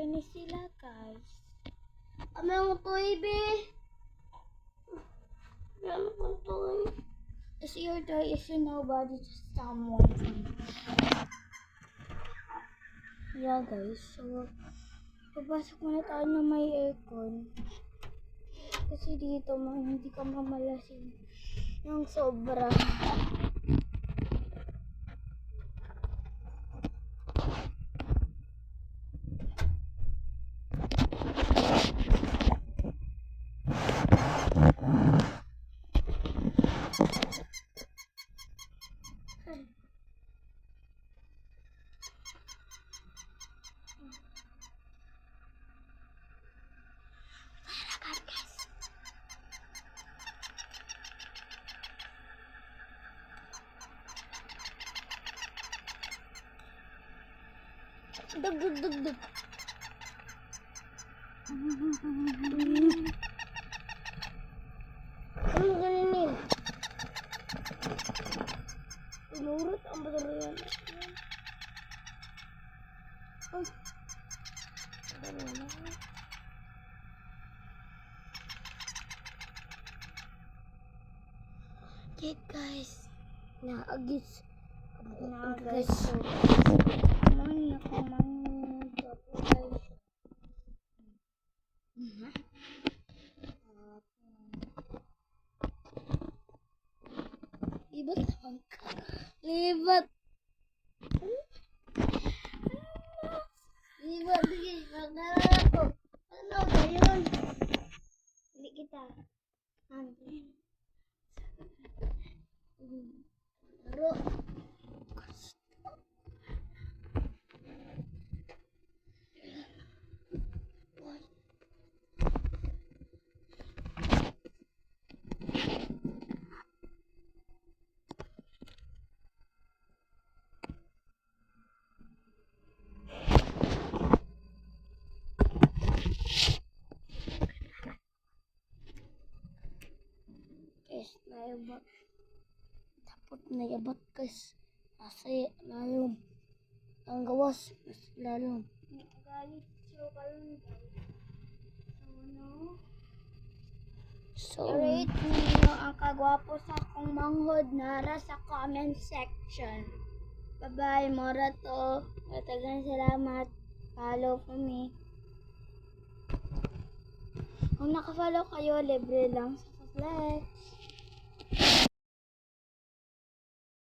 ni sila, guys. Kami ang toy, be. Ano kang toy? Is your toy is you nobody, just someone. Yeah, guys. So, papasok muna tayo na may aircon. Kasi dito, hindi ka mamalasin ng sobra. Dug. Ano ganun eh? Pinurot ang baterya. Ay. Okay, guys. Naagis. Guys. Kumain ako, guys. Libat lang ka. Libat. Libat, sige. Magdala ko. Ano ba yun? Hindi kita. Laro. Guys, nayabat. Dapat nayabat, guys. Kasi lalong. Ang gawas, mas lalong. Galit siya karon. So, I-rate niyo ang kagwapo sa akong manghod nara sa comment section. Bye-bye, mora to. Matagang salamat. Follow for me. Kung nakafollow kayo, libre lang sa flex.